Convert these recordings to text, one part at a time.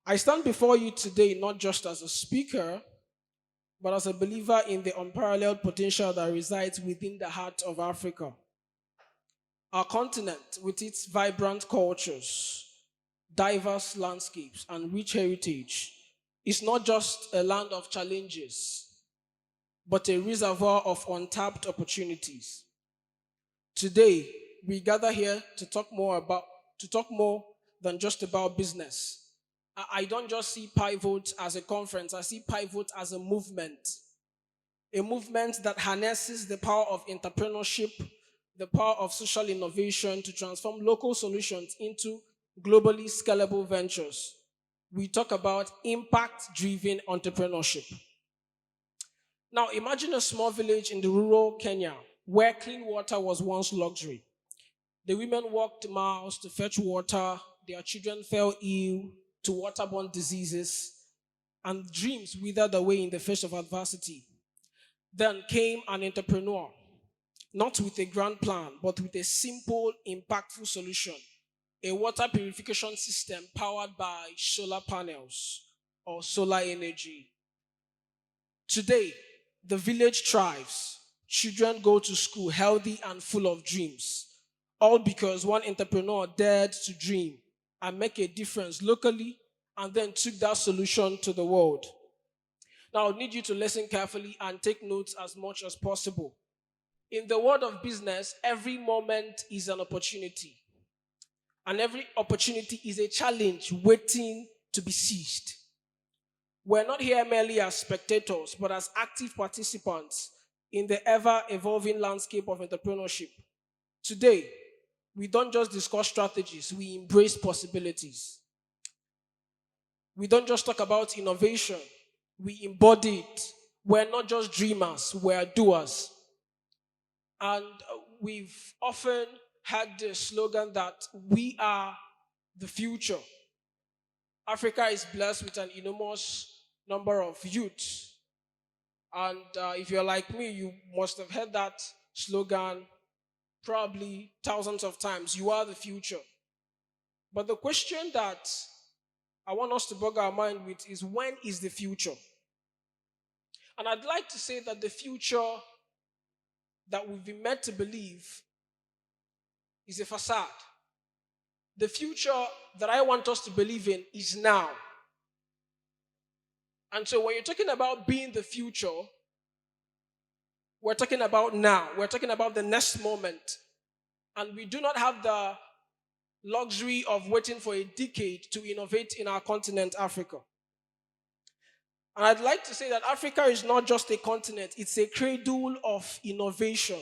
I stand before you today not just as a speaker, but as a believer in the unparalleled potential that resides within the heart of Africa. Our continent, with its vibrant cultures, diverse landscapes, and rich heritage, is not just a land of challenges, but a reservoir of untapped opportunities. Today, we gather here to talk more than just about business. I don't just see Pivot as a conference, I see Pivot as a movement that harnesses the power of entrepreneurship, the power of social innovation to transform local solutions into globally scalable ventures. We talk about impact driven entrepreneurship. Now, imagine a small village in the rural Kenya where clean water was once luxury. The women walked miles to fetch water, their children fell ill to waterborne diseases, and dreams withered away in the face of adversity. Then came an entrepreneur, not with a grand plan, but with a simple, impactful solution, a water purification system powered by solar panels or solar energy. Today, the village thrives. Children go to school healthy and full of dreams, all because one entrepreneur dared to dream and make a difference locally and then took that solution to the world. Now, I need you to listen carefully and take notes as much as possible. In the world of business, every moment is an opportunity, and every opportunity is a challenge waiting to be seized. We're not here merely as spectators, but as active participants in the ever evolving landscape of entrepreneurship. Today, we don't just discuss strategies, we embrace possibilities. We don't just talk about innovation, we embody it. We're not just dreamers, we're doers. And we've often had the slogan that we are the future. Africa is blessed with an enormous number of youth. And if you're like me, you must have heard that slogan probably thousands of times. You are the future. But the question that I want us to bug our mind with is, when is the future? And I'd like to say that the future that we've been meant to believe is a facade. The future that I want us to believe in is now. And so when you're talking about being the future, we're talking about now. We're talking about the next moment. And we do not have the luxury of waiting for a decade to innovate in our continent, Africa. And I'd like to say that Africa is not just a continent, it's a cradle of innovation.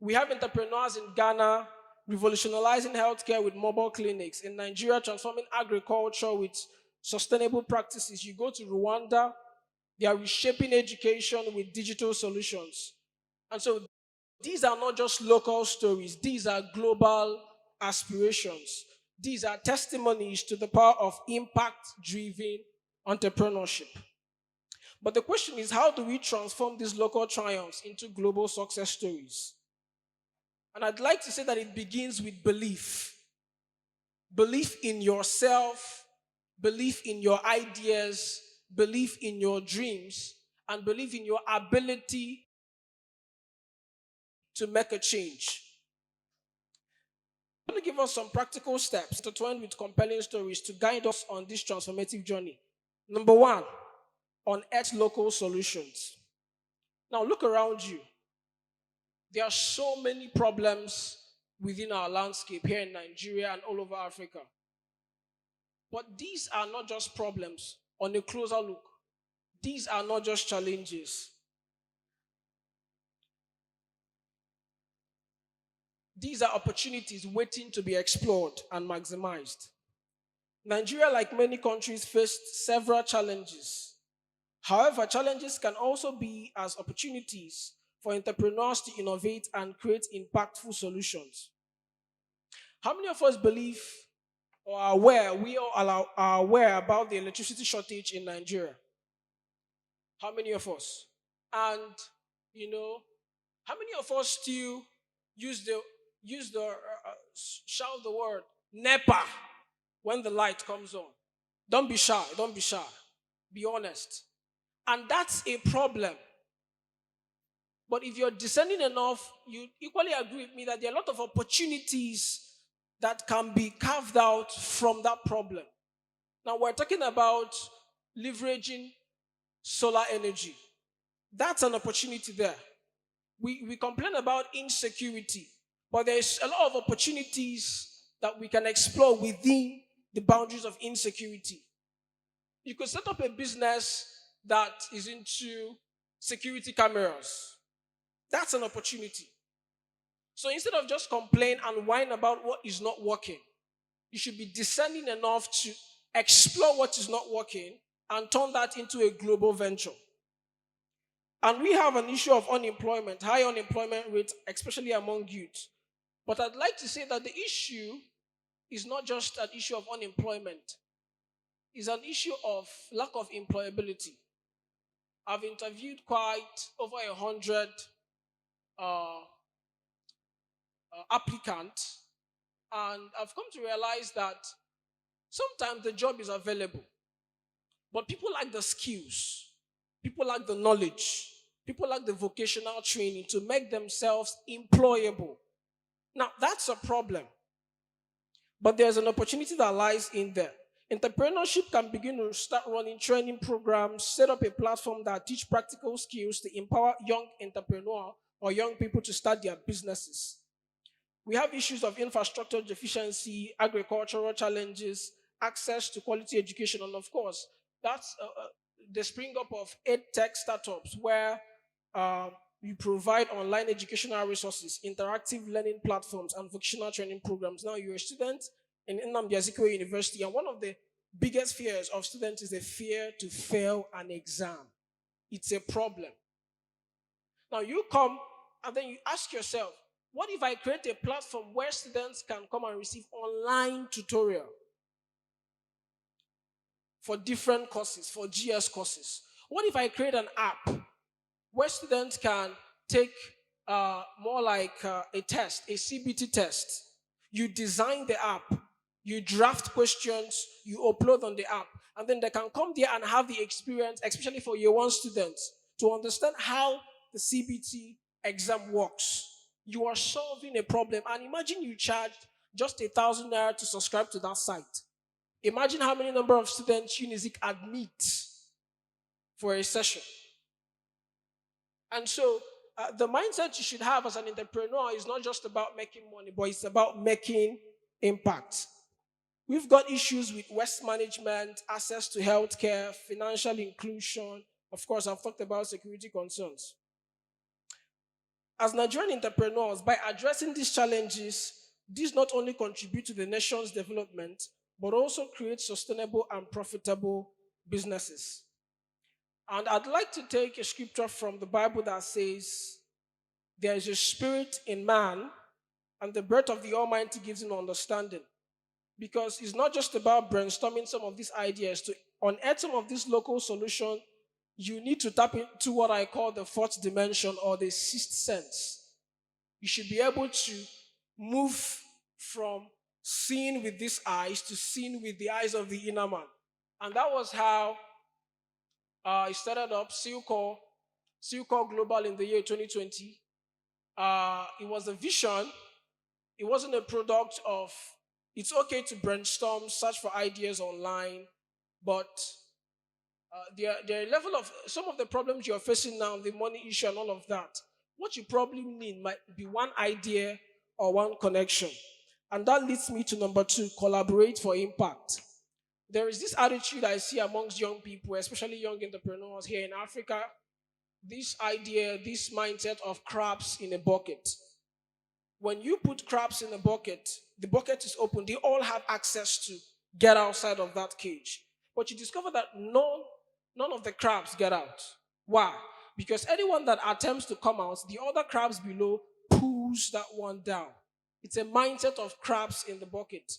We have entrepreneurs in Ghana revolutionizing healthcare with mobile clinics, in Nigeria transforming agriculture with sustainable practices. You go to Rwanda, they are reshaping education with digital solutions. And so these are not just local stories, these are global aspirations. These are testimonies to the power of impact driven entrepreneurship. But the question is, how do we transform these local triumphs into global success stories? And I'd like to say that it begins with belief. Belief in yourself, belief in your ideas, belief in your dreams, and belief in your ability to make a change. I'm going to give us some practical steps intertwined with compelling stories to guide us on this transformative journey. Number one, unearth local solutions. Now look around you. There are so many problems within our landscape here in Nigeria and all over Africa. But these are not just problems. On a closer look, these are not just challenges. These are opportunities waiting to be explored and maximized. Nigeria, like many countries, faced several challenges. However, challenges can also be as opportunities for entrepreneurs to innovate and create impactful solutions. How many of us believe or are aware, are aware about the electricity shortage in Nigeria? How many of us? And, you know, how many of us still use the, shout the word NEPA when the light comes on? Don't be shy. Don't be shy. Be honest. And that's a problem. But if you're discerning enough, you equally agree with me that there are a lot of opportunities that can be carved out from that problem. Now, we're talking about leveraging solar energy. That's an opportunity there. We complain about insecurity, but there's a lot of opportunities that we can explore within the boundaries of insecurity. You could set up a business that is into security cameras. That's an opportunity. So instead of just complain and whine about what is not working, you should be discerning enough to explore what is not working and turn that into a global venture. And we have an issue of unemployment, high unemployment rate, especially among youth. But I'd like to say that the issue is not just an issue of unemployment, it's an issue of lack of employability. I've interviewed quite over 100 uh, applicants, and I've come to realize that sometimes the job is available, but people lack the skills, people lack the knowledge, people lack the vocational training to make themselves employable. Now, that's a problem, but there's an opportunity that lies in there. Entrepreneurship can begin to start running training programs, set up a platform that teach practical skills to empower young entrepreneurs or young people to start their businesses. We have issues of infrastructure deficiency, agricultural challenges, access to quality education, and of course, that's the spring up of ed tech startups where uh, you provide online educational resources, interactive learning platforms, and vocational training programs. Now, you're a student in Nnamdi Azikiwe University, and one of the biggest fears of students is the fear to fail an exam. It's a problem. Now, you come and then you ask yourself, what if I create a platform where students can come and receive online tutorial for different courses, for GS courses? What if I create an app where students can take more like a test, a CBT test? You design the app, you draft questions, you upload on the app, and then they can come there and have the experience, especially for year one students, to understand how the CBT exam works. You are solving a problem. And imagine you charged just 1,000 naira to subscribe to that site. Imagine how many number of students Unizik admit for a session. And so the mindset you should have as an entrepreneur is not just about making money, but it's about making impact. We've got issues with waste management, access to healthcare, financial inclusion. Of course, I've talked about security concerns. As Nigerian entrepreneurs, by addressing these challenges, these not only contribute to the nation's development, but also create sustainable and profitable businesses. And I'd like to take a scripture from the Bible that says, there is a spirit in man, and the breath of the Almighty gives him understanding. Because it's not just about brainstorming some of these ideas. To unearth some of these local solutions, you need to tap into what I call the fourth dimension or the sixth sense. You should be able to move from seeing with these eyes to seeing with the eyes of the inner man. And that was how I started up Silcor Global in the year 2020. It was a vision. It wasn't a product of, it's okay to brainstorm, search for ideas online, but there are level of some of the problems you're facing now, the money issue and all of that. What you probably need might be one idea or one connection. And that leads me to number two, collaborate for impact. There is this attitude I see amongst young people, especially young entrepreneurs here in Africa, this idea, this mindset of crabs in a bucket. When you put crabs in a bucket, the bucket is open. They all have access to get outside of that cage. But you discover that none of the crabs get out. Why? Because anyone that attempts to come out, the other crabs below pulls that one down. It's a mindset of crabs in the bucket.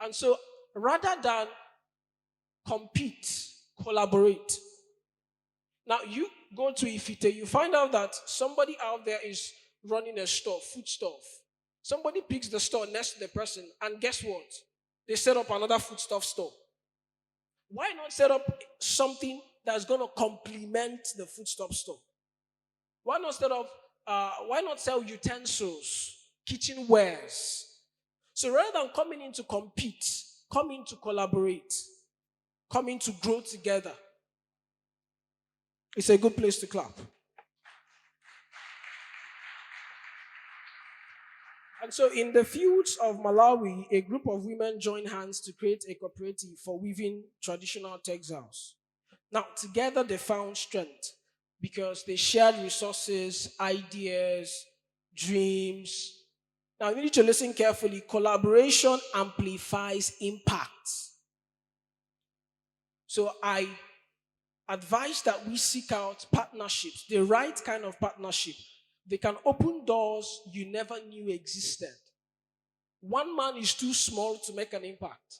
And so rather than compete, collaborate. Now you go to Ifite, you find out that somebody out there is running a store, food stuff. Somebody picks the store next to the person, and guess what? They set up another foodstuff store. Why not set up something that's going to complement the food stop store? Why not sell utensils, kitchenwares? So rather than coming in to compete, come in to collaborate, come in to grow together. It's a good place to clap. And so, in the fields of Malawi, a group of women joined hands to create a cooperative for weaving traditional textiles. Now, together they found strength because they shared resources, ideas, dreams. Now, you need to listen carefully. Collaboration amplifies impact. So, I advise that we seek out partnerships, the right kind of partnership. They can open doors you never knew existed. One man is too small to make an impact.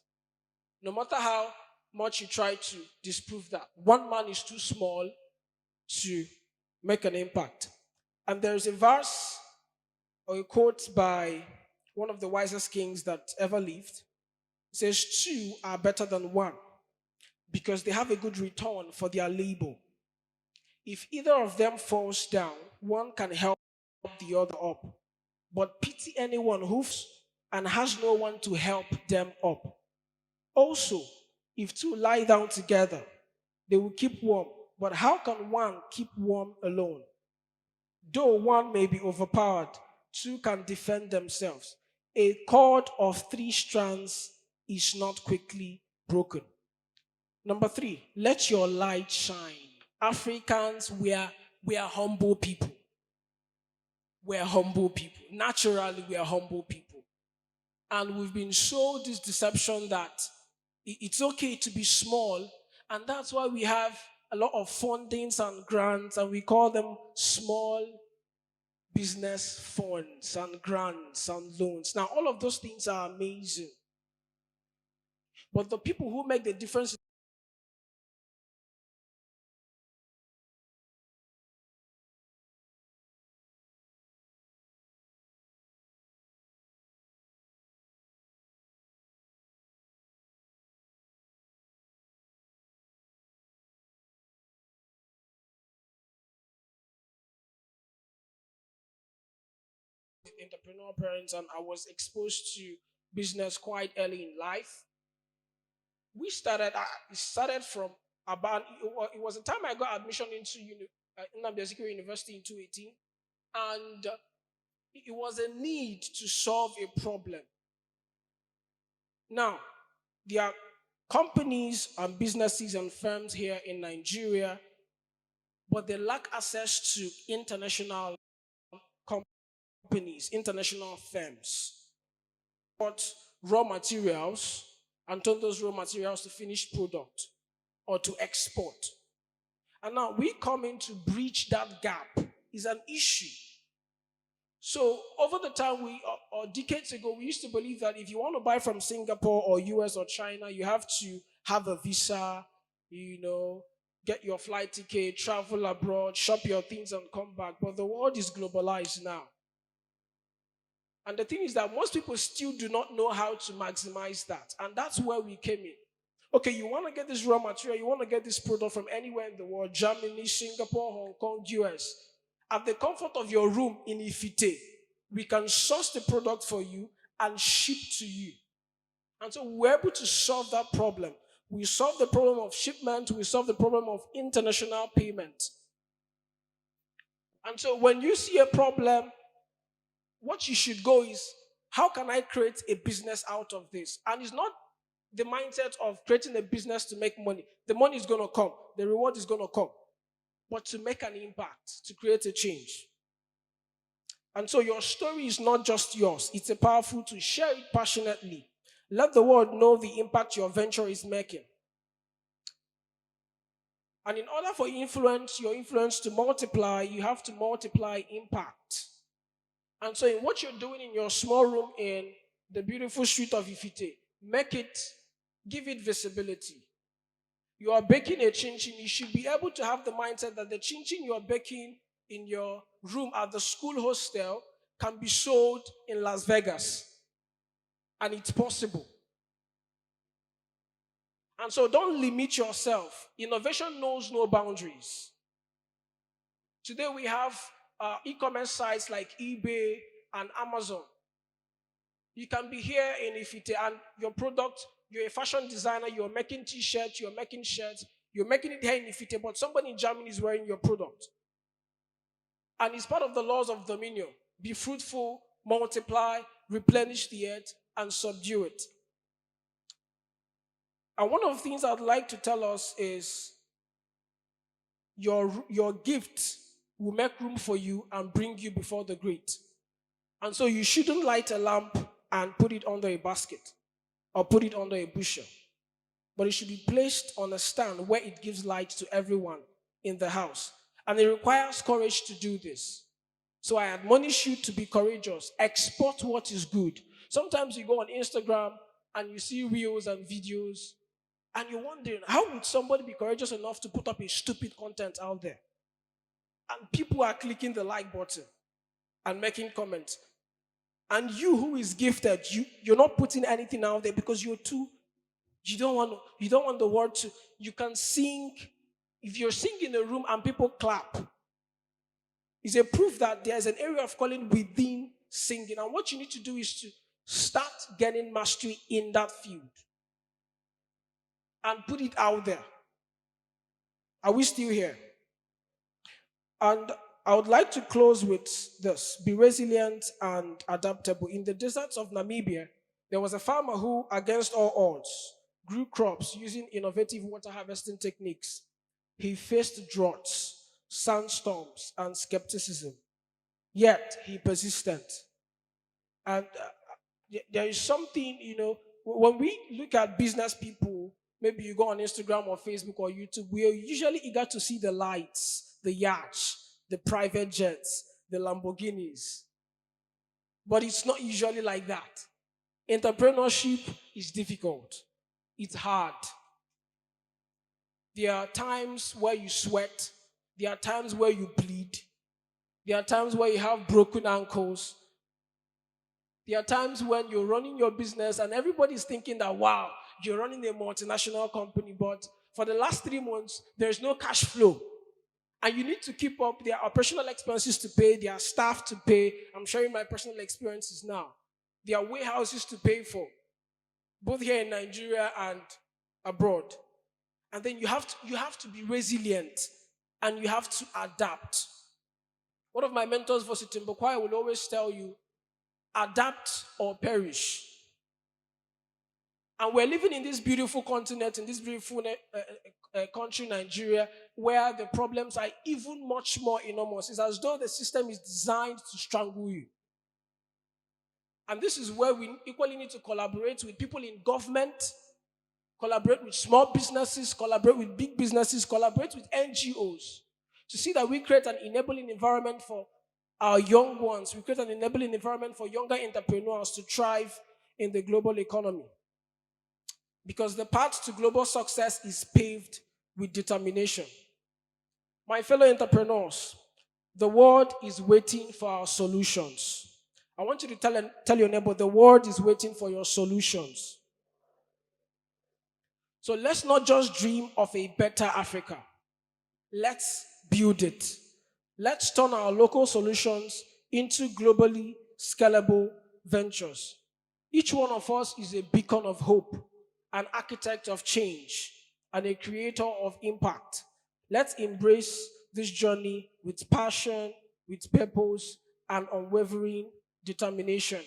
No matter how much you try to disprove that, one man is too small to make an impact. And there's a verse or a quote by one of the wisest kings that ever lived. It says, two are better than one because they have a good return for their labor. If either of them falls down, one can help the other up. But pity anyone who and has no one to help them up. Also, if two lie down together, they will keep warm. But how can one keep warm alone? Though one may be overpowered, two can defend themselves. A cord of three strands is not quickly broken. Number three, let your light shine. Africans, we are humble people. We are humble people. Naturally, we are humble people. And we've been sold this deception that it's okay to be small. And that's why we have a lot of fundings and grants, and we call them small business funds and grants and loans. Now, all of those things are amazing. But the people who make the difference entrepreneur parents, and I was exposed to business quite early in life. It started from about, it was the time I got admission into Nnamdi Azikiwe University in 2018. And it was a need to solve a problem. Now, there are companies and businesses and firms here in Nigeria, but they lack access to international companies, international firms. But raw materials and turn those raw materials to finished product or to export. And now we come in to bridge that gap is an issue. So over the time or decades ago, we used to believe that if you want to buy from Singapore or US or China, you have to have a visa, get your flight ticket, travel abroad, shop your things and come back. But the world is globalized now. And the thing is that most people still do not know how to maximize that. And that's where we came in. Okay, you want to get this raw material, you want to get this product from anywhere in the world, Germany, Singapore, Hong Kong, US. At the comfort of your room in Ifite, we can source the product for you and ship to you. And so we're able to solve that problem. We solve the problem of shipment, we solve the problem of international payment. And so when you see a problem, what you should go is, how can I create a business out of this? And it's not the mindset of creating a business to make money. The money is going to come, the reward is going to come, but to make an impact, to create a change. And so your story is not just yours, it's a powerful to share it passionately. Let the world know the impact your venture is making. And in order for your influence to multiply, you have to multiply impact. And so in what you're doing in your small room in the beautiful street of Ifite, give it visibility. You are baking a chin-chin, you should be able to have the mindset that the chin-chin you are baking in your room at the school hostel can be sold in Las Vegas. And it's possible. And so don't limit yourself. Innovation knows no boundaries. Today we have e-commerce sites like eBay and Amazon. You can be here in Ifite and your product, you're a fashion designer, you're making t-shirts, you're making shirts, you're making it here in Ifite, but somebody in Germany is wearing your product. And it's part of the laws of dominion. Be fruitful, multiply, replenish the earth, and subdue it. And one of the things I'd like to tell us is your gift will make room for you and bring you before the great. And so you shouldn't light a lamp and put it under a basket or put it under a bushel. But it should be placed on a stand where it gives light to everyone in the house. And it requires courage to do this. So I admonish you to be courageous. Export what is good. Sometimes you go on Instagram and you see reels and videos and you're wondering, how would somebody be courageous enough to put up a stupid content out there? And people are clicking the like button and making comments. And you who is gifted, you're not putting anything out there because you don't want the word to, you can sing. If you're singing in a room and people clap, it's a proof that there's an area of calling within singing. And what you need to do is to start getting mastery in that field and put it out there. Are we still here? And I would like to close with this. Be resilient and adaptable. In the deserts of Namibia, there was a farmer who, against all odds, grew crops using innovative water harvesting techniques. He faced droughts, sandstorms, and skepticism. Yet, he persisted. And there is something, when we look at business people, maybe you go on Instagram or Facebook or YouTube, we are usually eager to see the lights, the yachts, the private jets, the Lamborghinis. But it's not usually like that. Entrepreneurship is difficult. It's hard. There are times where you sweat. There are times where you bleed. There are times where you have broken ankles. There are times when you're running your business and everybody's thinking that, wow, you're running a multinational company, but for the last 3 months, there's no cash flow. And you need to keep up their operational expenses to pay, their staff to pay. I'm sharing my personal experiences now. Their warehouses to pay for, both here in Nigeria and abroad. And then you have to be resilient and you have to adapt. One of my mentors, Vositi Mbokwai, will always tell you, adapt or perish. And we're living in this beautiful continent, in this beautiful country, Nigeria, where the problems are even much more enormous. It's as though the system is designed to strangle you. And this is where we equally need to collaborate with people in government, collaborate with small businesses, collaborate with big businesses, collaborate with NGOs to see that we create an enabling environment for our young ones. We create an enabling environment for younger entrepreneurs to thrive in the global economy. Because the path to global success is paved with determination. My fellow entrepreneurs, the world is waiting for our solutions. I want you to tell your neighbor, the world is waiting for your solutions. So let's not just dream of a better Africa. Let's build it. Let's turn our local solutions into globally scalable ventures. Each one of us is a beacon of hope, an architect of change, and a creator of impact. Let's embrace this journey with passion, with purpose, and unwavering determination.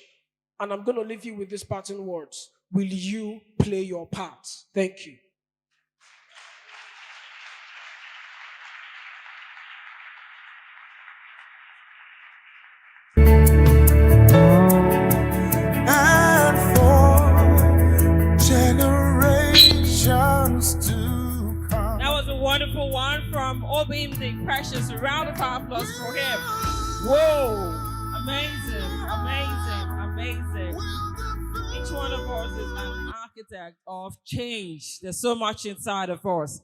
And I'm going to leave you with these parting words. Will you play your part? Thank you. And for generations to come. That was a wonderful one from Obimdi. Precious. A round of applause for him. Whoa! Amazing, amazing, amazing. Each one of us is an architect of change. There's so much inside of us.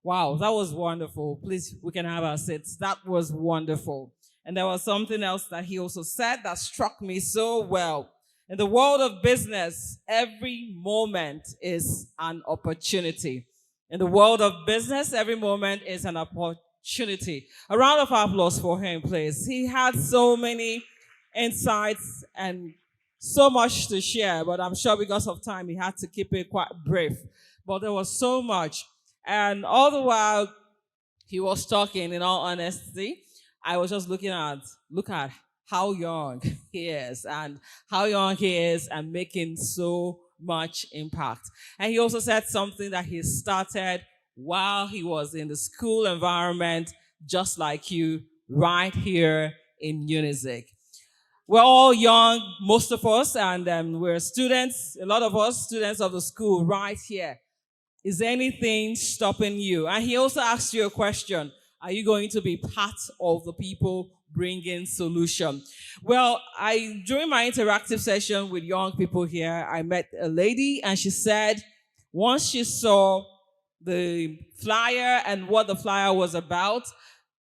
Wow, that was wonderful. Please, we can have our seats. That was wonderful. And there was something else that he also said that struck me so well. In the world of business, every moment is an opportunity. In the world of business, every moment is an opportunity. A round of applause for him, please. He had so many insights and so much to share, but I'm sure because of time, he had to keep it quite brief. But there was so much. And all the while he was talking, in all honesty, I was just look at how young he is and how young he is and making so much impact. And he also said something that he started while he was in the school environment, just like you, right here in Unizik. We're all young, most of us, and we're students, a lot of us, students of the school right here. Is anything stopping you? And he also asked you a question. Are you going to be part of the people bringing solution? Well, during my interactive session with young people here, I met a lady and she said once she saw the flyer and what the flyer was about,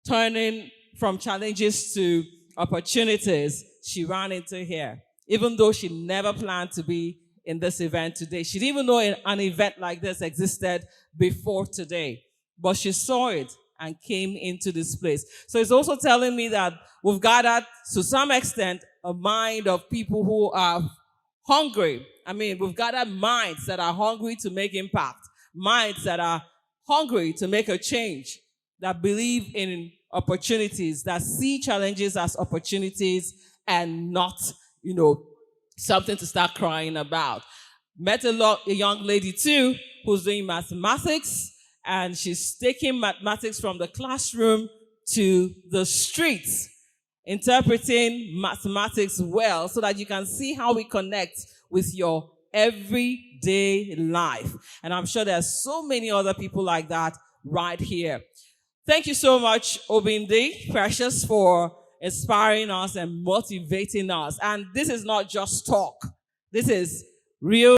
turning from challenges to opportunities, she ran into here. Even though she never planned to be in this event today. She didn't even know an event like this existed before today. But she saw it and came into this place. So it's also telling me that we've gathered, to some extent, a mind of people who are hungry. I mean, we've gathered minds that are hungry to make impact, minds that are hungry to make a change, that believe in opportunities, that see challenges as opportunities and not, something to start crying about. Met a young lady too who's doing mathematics, and she's taking mathematics from the classroom to the streets, interpreting mathematics well so that you can see how we connect with your everyday life. And I'm sure there's so many other people like that right here. Thank you so much, Obimdi, Precious, for inspiring us and motivating us. And this is not just talk. This is real